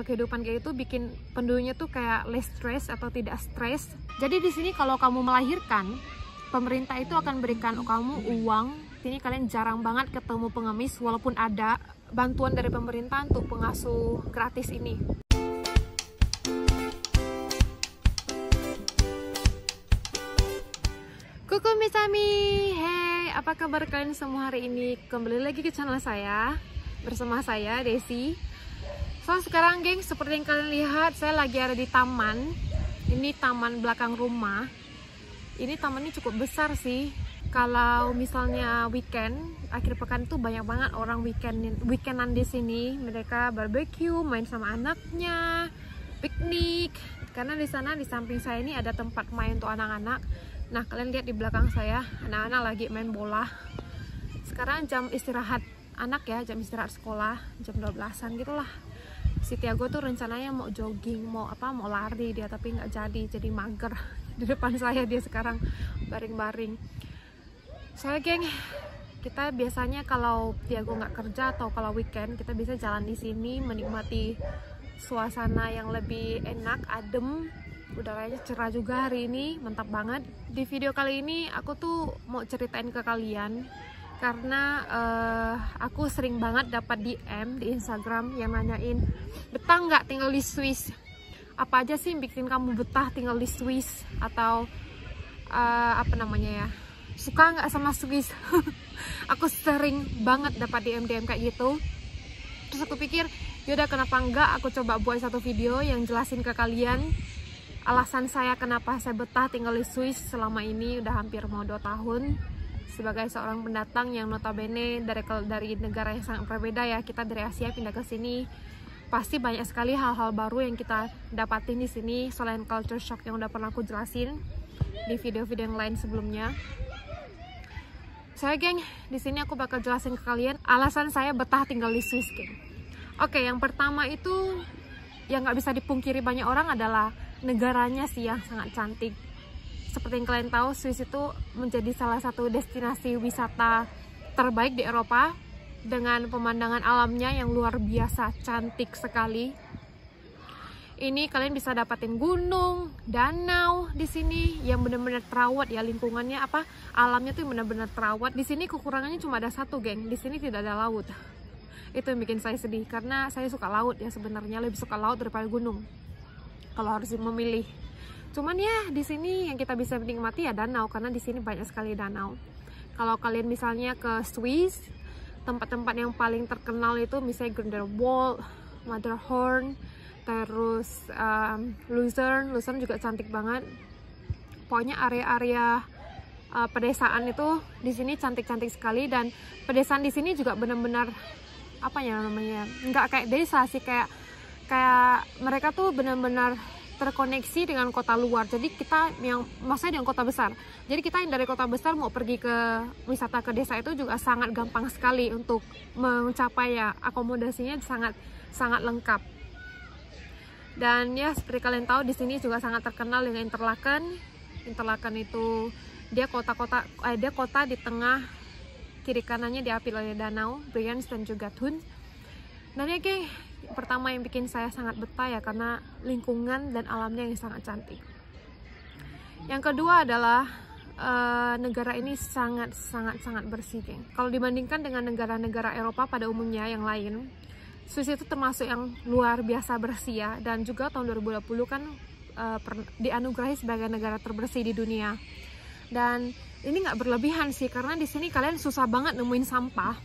kehidupan kayak itu bikin penduduknya tuh kayak less stress atau tidak stres. Jadi di sini kalau kamu melahirkan, pemerintah itu akan berikan kamu uang. Sini kalian jarang banget ketemu pengemis, walaupun ada bantuan dari pemerintah untuk pengasuh gratis ini. Kuku Misami, hey, apa kabar kalian semua hari ini? Kembali lagi ke channel saya, bersama saya Desi. So sekarang geng, seperti yang kalian lihat, saya lagi ada di taman. Ini taman belakang rumah. Ini taman ini cukup besar sih. Kalau misalnya weekend, akhir pekan tuh banyak banget orang weekendan di sini. Mereka barbecue, main sama anaknya, piknik. Karena di sana di samping saya ini ada tempat main untuk anak-anak. Nah kalian lihat di belakang saya, anak-anak lagi main bola. Sekarang jam istirahat anak ya, jam istirahat sekolah, jam 12-an gitulah. Si Tiago tuh rencananya mau jogging, mau lari dia, tapi nggak jadi mager. Di depan saya dia sekarang baring-baring. Soalnya geng, kita biasanya kalau Tiago nggak kerja atau kalau weekend, kita bisa jalan di sini menikmati suasana yang lebih enak, adem. Udaranya cerah juga hari ini, mantap banget. Di video kali ini aku tuh mau ceritain ke kalian karena aku sering banget dapat DM di Instagram yang nanyain, betah nggak tinggal di Swiss? Apa aja sih yang bikin kamu betah tinggal di Swiss? Atau apa namanya ya, suka nggak sama Swiss? Aku sering banget dapat DM kayak gitu. Terus aku pikir, yaudah kenapa enggak aku coba buat satu video yang jelasin ke kalian alasan saya kenapa saya betah tinggal di Swiss selama ini, udah hampir mau 2 tahun. Sebagai seorang pendatang yang notabene dari negara yang sangat berbeda ya, kita dari Asia pindah ke sini, pasti banyak sekali hal-hal baru yang kita dapatin di sini selain culture shock yang udah pernah aku jelasin di video-video yang lain sebelumnya. Saya geng, di sini aku bakal jelasin ke kalian alasan saya betah tinggal di Swiss geng. Oke, yang pertama itu yang nggak bisa dipungkiri banyak orang adalah negaranya sih yang sangat cantik. Seperti yang kalian tahu, Swiss itu menjadi salah satu destinasi wisata terbaik di Eropa dengan pemandangan alamnya yang luar biasa cantik sekali. Ini kalian bisa dapatin gunung, danau di sini yang benar-benar terawat ya, lingkungannya alamnya tuh benar-benar terawat. Di sini kekurangannya cuma ada satu geng, di sini tidak ada laut. Itu yang bikin saya sedih karena saya suka laut ya, sebenarnya lebih suka laut daripada gunung kalau harus memilih. Cuman ya di sini yang kita bisa menikmati ya danau, karena di sini banyak sekali danau. Kalau kalian misalnya ke Swiss, tempat-tempat yang paling terkenal itu misalnya Grindelwald, Matterhorn, terus Lucerne juga cantik banget. Pokoknya area-area pedesaan itu di sini cantik-cantik sekali, dan pedesaan di sini juga benar-benar nggak kayak desa sih, kayak mereka tuh benar-benar terkoneksi dengan kota luar. Jadi kita maksudnya dengan kota besar. Jadi kita yang dari kota besar mau pergi ke wisata ke desa itu juga sangat gampang sekali untuk mencapai ya, akomodasinya sangat lengkap. Dan ya seperti kalian tahu di sini juga sangat terkenal dengan Interlaken. Interlaken itu dia kota di tengah, kiri kanannya diapit oleh danau Brienz dan juga Thun. Dan ya geng, pertama yang bikin saya sangat betah ya karena lingkungan dan alamnya yang sangat cantik. Yang kedua adalah negara ini sangat bersih geng. Kalau dibandingkan dengan negara-negara Eropa pada umumnya yang lain, Swiss itu termasuk yang luar biasa bersih ya. Dan juga tahun 2020 kan dianugerahi sebagai negara terbersih di dunia. Dan ini nggak berlebihan sih, karena di sini kalian susah banget nemuin sampah.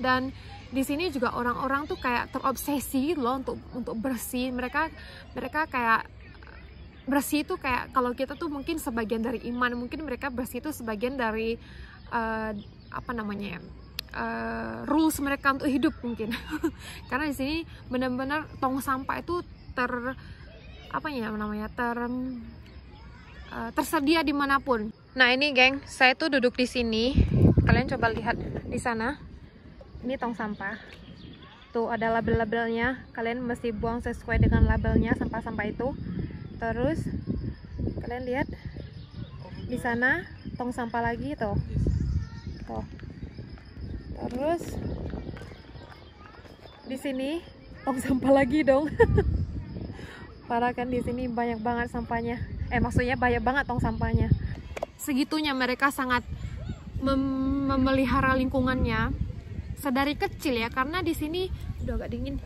Dan di sini juga orang-orang tuh kayak terobsesi loh untuk bersih. Mereka kayak bersih itu kayak, kalau kita tuh mungkin sebagian dari iman, mungkin mereka bersih itu sebagian dari rules mereka untuk hidup mungkin. Karena di sini benar-benar tong sampah itu tersedia dimanapun. Nah ini geng, saya tuh duduk di sini. Kalian coba lihat di sana. Ini tong sampah. Tuh ada label-labelnya. Kalian mesti buang sesuai dengan labelnya sampah-sampah itu. Terus kalian lihat di sana tong sampah lagi tuh. Terus di sini tong sampah lagi dong. Parah kan, di sini banyak banget sampahnya. Maksudnya banyak banget tong sampahnya. Segitunya mereka sangat memelihara lingkungannya sedari kecil ya, karena di sini udah agak dingin.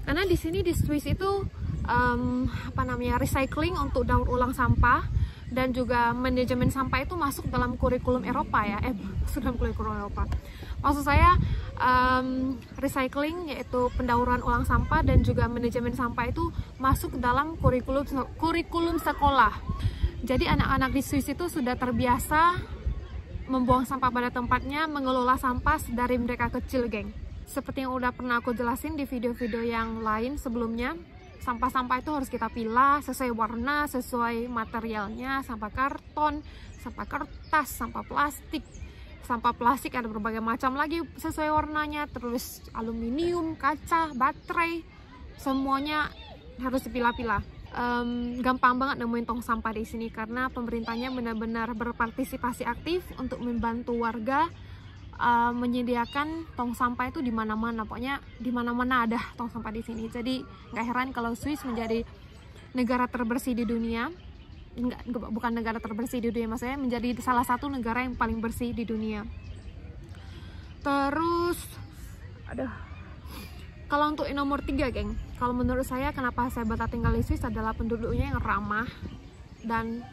Karena di sini di Swiss itu recycling untuk daur ulang sampah dan juga manajemen sampah itu masuk dalam kurikulum Eropa ya. Masuk dalam kurikulum Eropa. Maksud saya recycling yaitu pendauran ulang sampah dan juga manajemen sampah itu masuk dalam kurikulum sekolah. Jadi anak-anak di Swiss itu sudah terbiasa membuang sampah pada tempatnya, mengelola sampah dari mereka kecil, geng. Seperti yang udah pernah aku jelasin di video-video yang lain sebelumnya, sampah-sampah itu harus kita pilah sesuai warna, sesuai materialnya, sampah karton, sampah kertas, sampah plastik. Sampah plastik ada berbagai macam lagi sesuai warnanya, terus aluminium, kaca, baterai, semuanya harus dipilah-pilah. Gampang banget nemuin tong sampah di sini karena pemerintahnya benar-benar berpartisipasi aktif untuk membantu warga menyediakan tong sampah itu di mana-mana. Pokoknya di mana-mana ada tong sampah di sini. Jadi nggak heran kalau Swiss menjadi negara terbersih di dunia. Bukan negara terbersih di dunia, maksudnya menjadi salah satu negara yang paling bersih di dunia. Terus kalau untuk nomor 3, geng, kalau menurut saya kenapa saya betah tinggal di Swiss adalah penduduknya yang ramah dan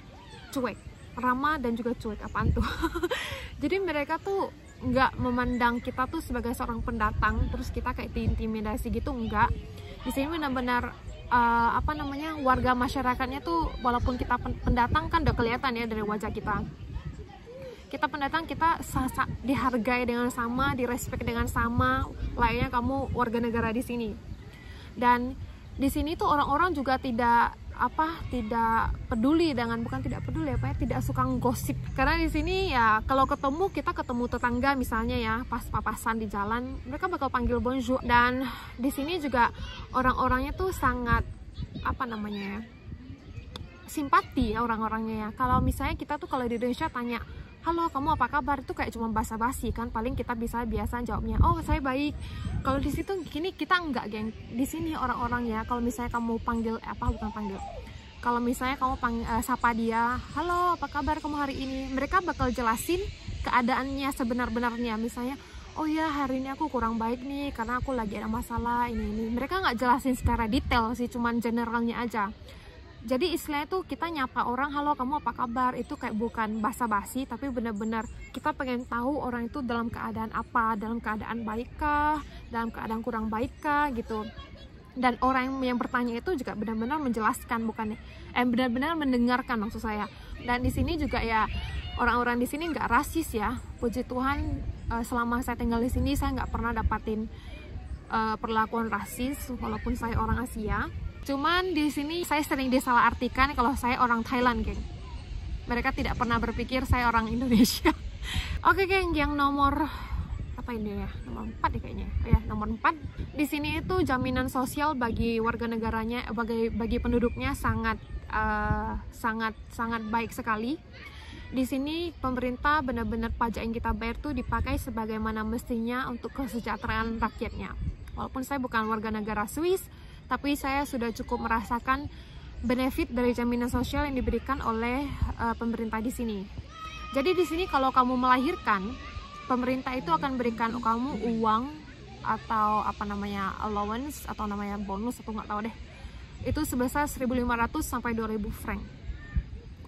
cuek. Ramah dan juga cuek, apaan tuh? Jadi mereka tuh nggak memandang kita tuh sebagai seorang pendatang terus kita kayak diintimidasi gitu, enggak. Di sini benar-benar warga masyarakatnya tuh, walaupun kita pendatang kan udah kelihatan ya dari wajah kita. Kita pendatang, kita dihargai dengan sama, direspek dengan sama layaknya kamu warga negara di sini. Dan di sini tuh orang-orang juga tidak peduli dengan, tidak suka gosip. Karena di sini ya kalau kita ketemu tetangga misalnya ya, pas papasan di jalan, mereka bakal panggil bonjour. Dan di sini juga orang-orangnya tuh sangat simpati ya orang-orangnya ya. Kalau misalnya kita tuh kalau di Indonesia tanya, halo kamu apa kabar, itu kayak cuma basa-basi kan, paling kita bisa biasa jawabnya, oh saya baik. Kalau di situ gini kita enggak, geng. Di sini orang-orangnya kalau misalnya kamu kalau misalnya kamu sapa dia, halo apa kabar kamu hari ini, mereka bakal jelasin keadaannya sebenar-benarnya. Misalnya, oh ya hari ini aku kurang baik nih karena aku lagi ada masalah ini. Mereka nggak jelasin secara detail sih, cuman generalnya aja. Jadi istilahnya tuh kita nyapa orang, halo kamu apa kabar, itu kayak bukan basa-basi, tapi benar-benar kita pengen tahu orang itu dalam keadaan apa, dalam keadaan baikkah, dalam keadaan kurang baikkah gitu. Dan orang yang bertanya itu juga benar-benar menjelaskan, benar-benar mendengarkan maksud saya. Dan di sini juga ya orang-orang di sini nggak rasis ya, puji Tuhan. Selama saya tinggal di sini saya nggak pernah dapatin perlakuan rasis walaupun saya orang Asia. Cuman di sini saya sering disalahartikan kalau saya orang Thailand, geng. Mereka tidak pernah berpikir saya orang Indonesia. Oke, geng, yang nomor nomor 4 deh kayaknya. Nomor 4. Di sini itu jaminan sosial bagi warga negaranya, bagi penduduknya sangat baik sekali. Di sini pemerintah benar-benar pajak yang kita bayar tuh dipakai sebagaimana mestinya untuk kesejahteraan rakyatnya. Walaupun saya bukan warga negara Swiss, tapi saya sudah cukup merasakan benefit dari jaminan sosial yang diberikan oleh pemerintah di sini. Jadi di sini kalau kamu melahirkan, pemerintah itu akan berikan kamu uang atau allowance atau namanya bonus atau nggak tahu deh. Itu sebesar 1.500 sampai 2.000 franc.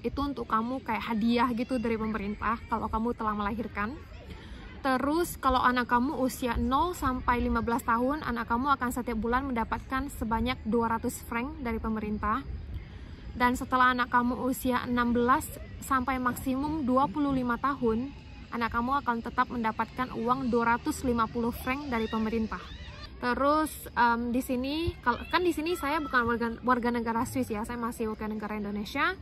Itu untuk kamu kayak hadiah gitu dari pemerintah kalau kamu telah melahirkan. Terus kalau anak kamu usia 0 sampai 15 tahun, anak kamu akan setiap bulan mendapatkan sebanyak 200 franc dari pemerintah. Dan setelah anak kamu usia 16 sampai maksimum 25 tahun, anak kamu akan tetap mendapatkan uang 250 franc dari pemerintah. Terus di sini saya bukan warga negara Swiss ya, saya masih warga negara Indonesia.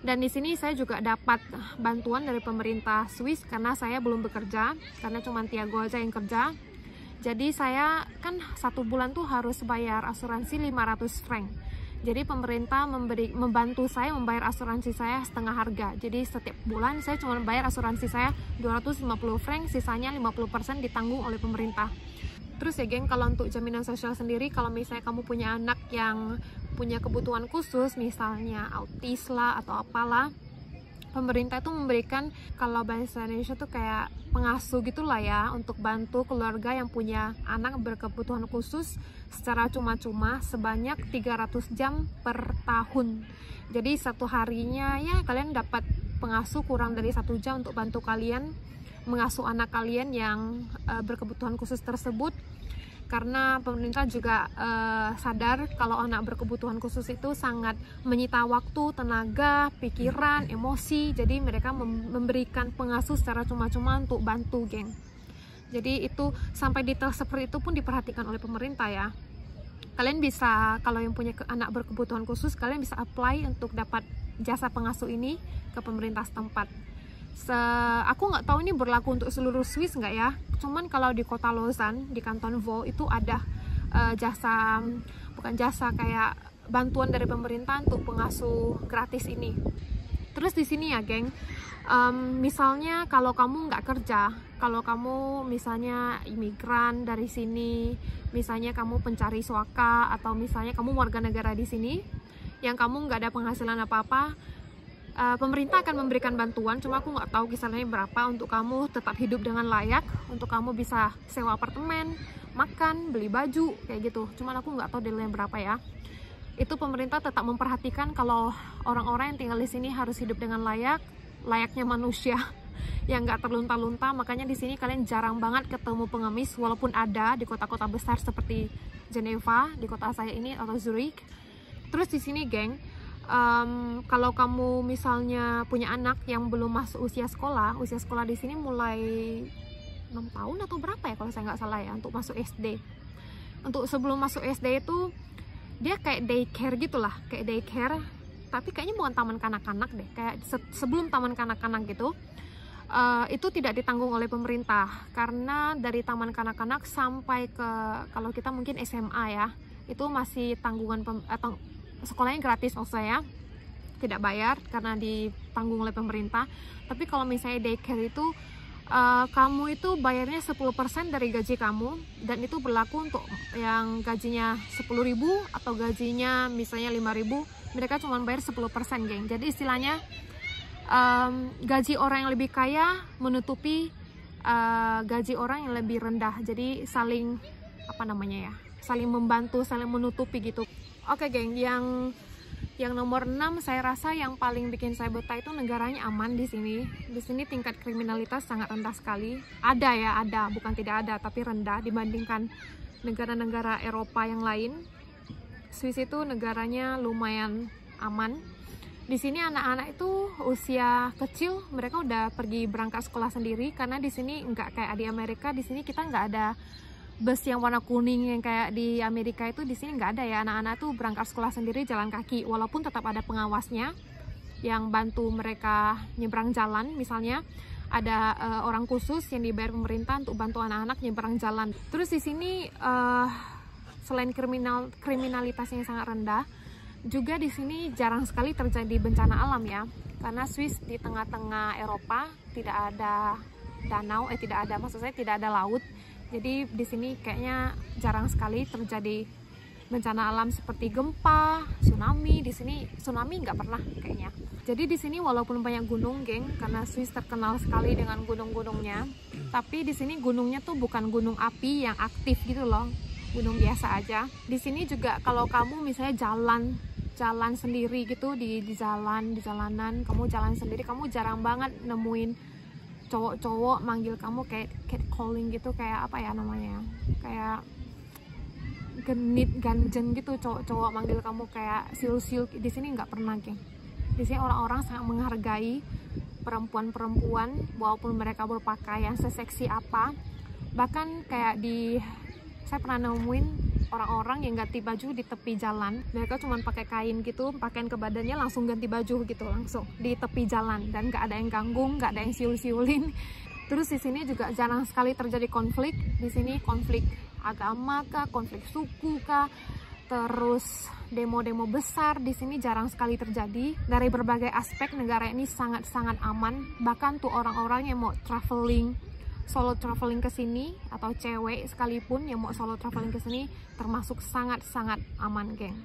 Dan di sini saya juga dapat bantuan dari pemerintah Swiss karena saya belum bekerja, karena cuma Tiago aja yang kerja. Jadi saya kan 1 bulan tuh harus bayar asuransi 500 franc. Jadi pemerintah membantu saya membayar asuransi saya setengah harga. Jadi setiap bulan saya cuma bayar asuransi saya 250 franc, sisanya 50% ditanggung oleh pemerintah. Terus ya geng, kalau untuk jaminan sosial sendiri, kalau misalnya kamu punya anak yang punya kebutuhan khusus, misalnya autis lah atau apalah, pemerintah itu memberikan, kalau bahasa Indonesia tuh kayak pengasuh gitulah ya, untuk bantu keluarga yang punya anak berkebutuhan khusus secara cuma-cuma sebanyak 300 jam per tahun. Jadi satu harinya ya kalian dapat pengasuh kurang dari 1 jam untuk bantu kalian mengasuh anak kalian yang berkebutuhan khusus tersebut. Karena pemerintah juga sadar kalau anak berkebutuhan khusus itu sangat menyita waktu, tenaga, pikiran, emosi. Jadi mereka memberikan pengasuh secara cuma-cuma untuk bantu, geng. Jadi itu sampai detail seperti itu pun diperhatikan oleh pemerintah ya. Kalian bisa, kalau yang punya anak berkebutuhan khusus, kalian bisa apply untuk dapat jasa pengasuh ini ke pemerintah setempat. Aku nggak tahu ini berlaku untuk seluruh Swiss nggak ya, cuman kalau di kota Lausanne, di kanton Vaud itu ada kayak bantuan dari pemerintah untuk pengasuh gratis ini. Terus di sini ya geng, misalnya kalau kamu nggak kerja, kalau kamu misalnya imigran dari sini, misalnya kamu pencari suaka, atau misalnya kamu warga negara di sini yang kamu nggak ada penghasilan apa-apa, pemerintah akan memberikan bantuan, cuma aku nggak tahu kisarannya berapa untuk kamu tetap hidup dengan layak, untuk kamu bisa sewa apartemen, makan, beli baju, kayak gitu. Cuman aku nggak tahu detailnya berapa ya. Itu pemerintah tetap memperhatikan kalau orang-orang yang tinggal di sini harus hidup dengan layaknya manusia yang nggak terlunta-lunta. Makanya di sini kalian jarang banget ketemu pengemis, walaupun ada di kota-kota besar seperti Geneva, di kota saya ini, atau Zurich. Terus di sini geng, kalau kamu misalnya punya anak yang belum masuk usia sekolah di sini mulai 6 tahun atau berapa ya kalau saya nggak salah ya, untuk masuk SD. Untuk sebelum masuk SD itu dia kayak daycare gitulah, kayak daycare, tapi kayaknya bukan taman kanak-kanak deh, kayak sebelum taman kanak-kanak gitu. Itu tidak ditanggung oleh pemerintah, karena dari taman kanak-kanak sampai ke, kalau kita mungkin SMA ya, itu masih tanggungan atau sekolahnya gratis maksud saya, tidak bayar karena ditanggung oleh pemerintah. Tapi kalau misalnya daycare itu kamu itu bayarnya 10% dari gaji kamu, dan itu berlaku untuk yang gajinya 10.000 atau gajinya misalnya 5.000, mereka cuma bayar 10%, geng. Jadi istilahnya gaji orang yang lebih kaya menutupi gaji orang yang lebih rendah. Jadi saling saling membantu, saling menutupi gitu. Oke geng, yang nomor 6 saya rasa yang paling bikin saya betah itu negaranya aman di sini. Di sini tingkat kriminalitas sangat rendah sekali. Ada, bukan tidak ada, tapi rendah dibandingkan negara-negara Eropa yang lain. Swiss itu negaranya lumayan aman. Di sini anak-anak itu usia kecil mereka udah pergi berangkat sekolah sendiri, karena di sini nggak kayak di Amerika. Di sini kita nggak ada bus yang warna kuning yang kayak di Amerika itu. Di sini nggak ada ya, anak-anak tuh berangkat sekolah sendiri jalan kaki, walaupun tetap ada pengawasnya yang bantu mereka nyebrang jalan. Misalnya ada orang khusus yang dibayar pemerintah untuk bantu anak-anak nyebrang jalan. Terus di sini selain kriminalitasnya yang sangat rendah, juga di sini jarang sekali terjadi bencana alam ya, karena Swiss di tengah-tengah Eropa, tidak ada danau, tidak ada laut. Jadi di sini kayaknya jarang sekali terjadi bencana alam seperti gempa, tsunami. Di sini tsunami nggak pernah kayaknya. Jadi di sini walaupun banyak gunung, geng, karena Swiss terkenal sekali dengan gunung-gunungnya, tapi di sini gunungnya tuh bukan gunung api yang aktif gitu loh, gunung biasa aja. Di sini juga kalau kamu misalnya jalan sendiri gitu di jalanan, kamu jalan sendiri, kamu jarang banget nemuin cowok-cowok manggil kamu kayak catcalling gitu, kayak apa ya namanya, kayak genit ganjen gitu, cowok-cowok manggil kamu kayak siul-siul. Di sini nggak pernah, geng. Di sini orang-orang sangat menghargai perempuan-perempuan walaupun mereka berpakaian seseksi apa. Bahkan kayak saya pernah nemuin orang-orang yang ganti baju di tepi jalan. Mereka cuma pakai kain gitu, pakaian ke badannya, langsung ganti baju gitu, langsung di tepi jalan, dan nggak ada yang ganggu, nggak ada yang siul-siulin. Terus di sini juga jarang sekali terjadi konflik. Di sini konflik agama kah, konflik suku kah, terus demo-demo besar di sini jarang sekali terjadi. Dari berbagai aspek negara ini sangat-sangat aman. Bahkan tuh orang-orang yang mau traveling, solo traveling ke sini atau cewek sekalipun yang mau solo traveling ke sini termasuk sangat-sangat aman, geng.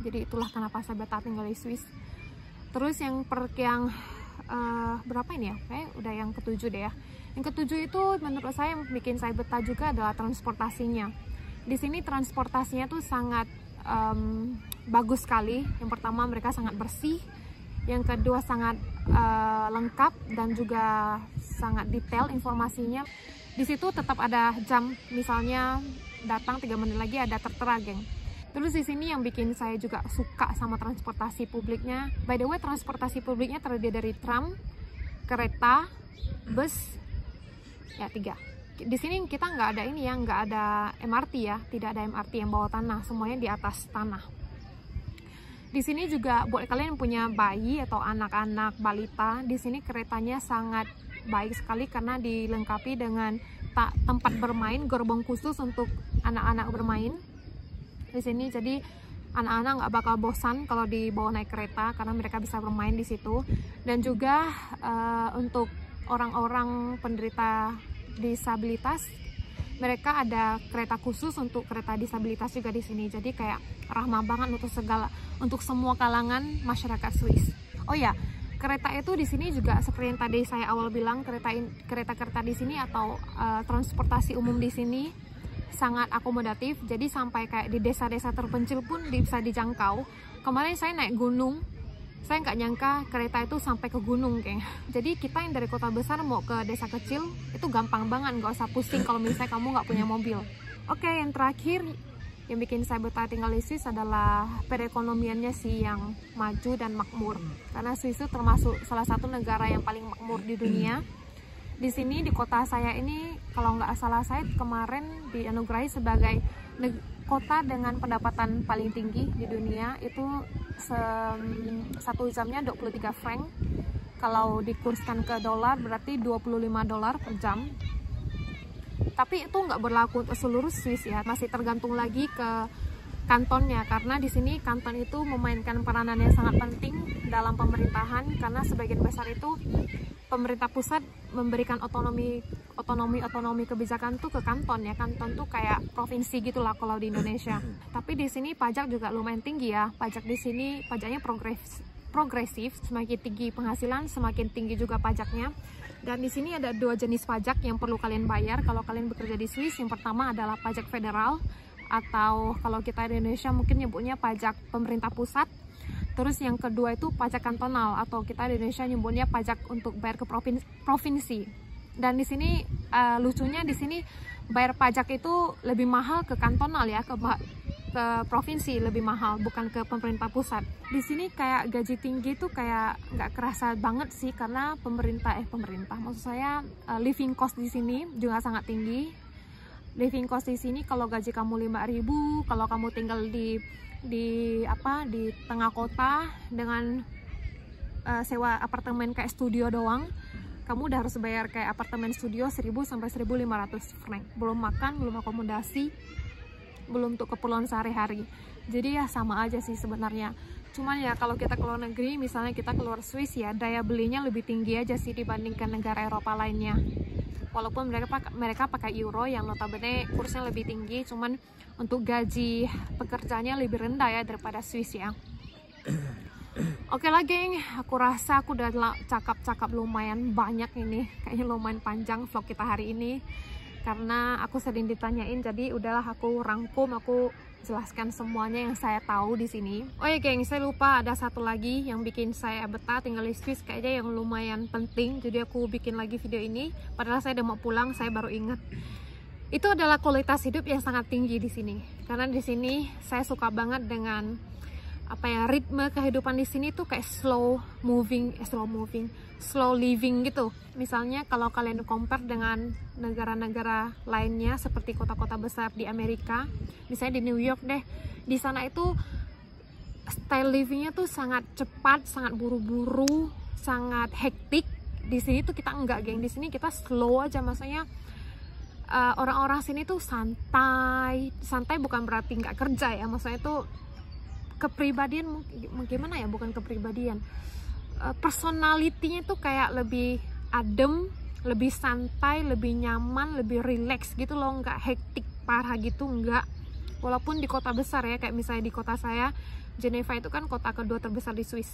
Jadi itulah kenapa saya betah tinggal di Swiss. Terus yang berapa ini ya? Kayak udah yang ketujuh deh ya. Yang ketujuh itu menurut saya yang bikin saya betah juga adalah transportasinya. Di sini transportasinya tuh sangat bagus sekali. Yang pertama mereka sangat bersih. Yang kedua sangat lengkap dan juga sangat detail informasinya. Di situ tetap ada jam, misalnya datang 3 menit lagi ada tertera, geng. Terus di sini yang bikin saya juga suka sama transportasi publiknya. By the way, transportasi publiknya terdiri dari tram, kereta, bus, ya 3. Di sini kita nggak ada ini ya, nggak ada MRT ya, tidak ada MRT yang bawah tanah, semuanya di atas tanah. Di sini juga buat kalian yang punya bayi atau anak-anak balita, di sini keretanya sangat baik sekali karena dilengkapi dengan tempat bermain, gerbong khusus untuk anak-anak bermain di sini. Jadi anak-anak nggak bakal bosan kalau dibawa naik kereta karena mereka bisa bermain di situ. Dan juga untuk orang-orang penderita disabilitas, mereka ada kereta khusus untuk kereta disabilitas juga di sini. Jadi kayak ramah banget untuk semua kalangan masyarakat Swiss. Oh ya, kereta itu di sini juga seperti yang tadi saya awal bilang, kereta di sini atau transportasi umum di sini sangat akomodatif. Jadi sampai kayak di desa-desa terpencil pun bisa dijangkau. Kemarin saya naik gunung, saya nggak nyangka kereta itu sampai ke gunung, geng. Jadi kita yang dari kota besar mau ke desa kecil itu gampang banget, nggak usah pusing kalau misalnya kamu nggak punya mobil. Oke, yang terakhir yang bikin saya betah tinggal di Swiss adalah perekonomiannya sih yang maju dan makmur. Karena Swiss itu termasuk salah satu negara yang paling makmur di dunia. Di sini di kota saya ini, kalau nggak salah saya kemarin dianugerahi sebagai kota dengan pendapatan paling tinggi di dunia. Itu satu jamnya 23 franc. Kalau dikurskan ke dolar berarti 25 dolar per jam. Tapi itu nggak berlaku untuk seluruh Swiss ya, masih tergantung lagi ke kantonnya, karena di sini kanton itu memainkan peranan yang sangat penting dalam pemerintahan, karena sebagian besar itu pemerintah pusat memberikan otonomi kebijakan tuh ke kanton ya. Kanton tuh kayak provinsi gitulah kalau di Indonesia. Tapi di sini pajak juga lumayan tinggi ya. Pajak di sini pajaknya progresif, semakin tinggi penghasilan semakin tinggi juga pajaknya. Dan di sini ada 2 jenis pajak yang perlu kalian bayar kalau kalian bekerja di Swiss. Yang pertama adalah pajak federal, atau kalau kita di Indonesia mungkin nyebutnya pajak pemerintah pusat. Terus yang kedua itu pajak kantonal, atau kita di Indonesia nyebutnya pajak untuk bayar ke provinsi. Dan di sini lucunya di sini bayar pajak itu lebih mahal ke kantonal ya, ke provinsi lebih mahal, bukan ke pemerintah pusat. Di sini kayak gaji tinggi tuh kayak nggak kerasa banget sih, karena pemerintah maksud saya living cost di sini juga sangat tinggi. Living cost di sini kalau gaji kamu 5.000, kalau kamu tinggal di tengah kota dengan sewa apartemen kayak studio doang, kamu udah harus bayar kayak apartemen studio 1.000 sampai 1.500 franc. Belum makan, belum akomodasi, belum untuk keperluan sehari-hari. Jadi ya sama aja sih sebenarnya. Cuman ya kalau kita keluar negeri, misalnya kita keluar Swiss ya, daya belinya lebih tinggi aja sih dibandingkan negara Eropa lainnya. Walaupun mereka pakai euro yang notabene kursnya lebih tinggi, cuman untuk gaji pekerjanya lebih rendah ya daripada Swiss ya. Oke lah geng, aku rasa aku udah cakap lumayan banyak ini. Kayaknya lumayan panjang vlog kita hari ini, karena aku sering ditanyain, jadi udahlah aku rangkum, aku jelaskan semuanya yang saya tahu di sini. Oh ya geng, saya lupa ada satu lagi yang bikin saya betah tinggal di Swiss, kayaknya yang lumayan penting, jadi aku bikin lagi video ini. Padahal saya udah mau pulang, saya baru ingat. Itu adalah kualitas hidup yang sangat tinggi di sini. Karena di sini saya suka banget dengan ritme kehidupan di sini tuh kayak slow living gitu. Misalnya kalau kalian compare dengan negara-negara lainnya seperti kota-kota besar di Amerika, misalnya di New York deh, di sana itu style livingnya tuh sangat cepat, sangat buru-buru, sangat hektik. Di sini tuh kita enggak, geng. Di sini kita slow aja, maksudnya orang-orang sini tuh santai bukan berarti nggak kerja ya, maksudnya tuh kepribadian, gimana ya, bukan kepribadian, personalitinya tuh kayak lebih adem, lebih santai, lebih nyaman, lebih relax gitu loh, nggak hektik parah gitu, nggak. Walaupun di kota besar ya, kayak misalnya di kota saya, Geneva itu kan kota kedua terbesar di Swiss.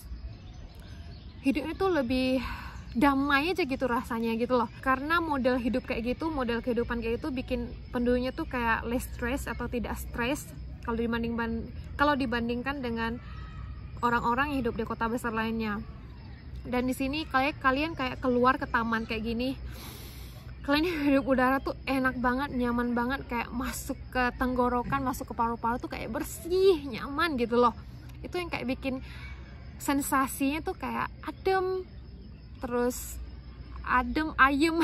Hidupnya tuh lebih damai aja gitu rasanya gitu loh. Karena model hidup kayak gitu, model kehidupan kayak gitu bikin penduduknya tuh kayak less stress atau tidak stres kalau dibandingkan dengan orang-orang yang hidup di kota besar lainnya. Dan di sini kalian kayak keluar ke taman kayak gini, kalian hidup udara tuh enak banget, nyaman banget, kayak masuk ke tenggorokan, masuk ke paru-paru tuh kayak bersih, nyaman gitu loh. Itu yang kayak bikin sensasinya tuh kayak adem, terus ayem,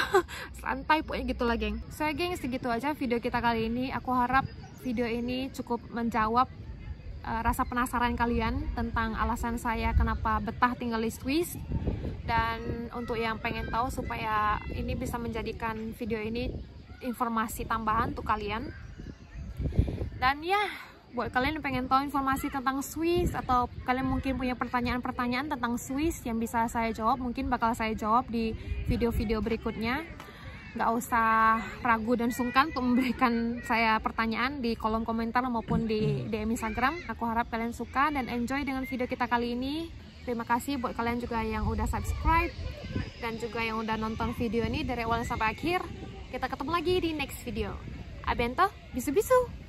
santai pokoknya gitu lah geng. Geng, segitu aja video kita kali ini. Aku harap video ini cukup menjawab rasa penasaran kalian tentang alasan saya kenapa betah tinggal di Swiss. Dan untuk yang pengen tahu, supaya ini bisa menjadikan video ini informasi tambahan untuk kalian. Dan ya, buat kalian yang pengen tahu informasi tentang Swiss, atau kalian mungkin punya pertanyaan-pertanyaan tentang Swiss yang bisa saya jawab, mungkin bakal saya jawab di video-video berikutnya. Nggak usah ragu dan sungkan untuk memberikan saya pertanyaan di kolom komentar maupun di DM Instagram. Aku harap kalian suka dan enjoy dengan video kita kali ini. Terima kasih buat kalian juga yang udah subscribe dan juga yang udah nonton video ini dari awal sampai akhir. Kita ketemu lagi di next video. A bientôt, bisous bisous.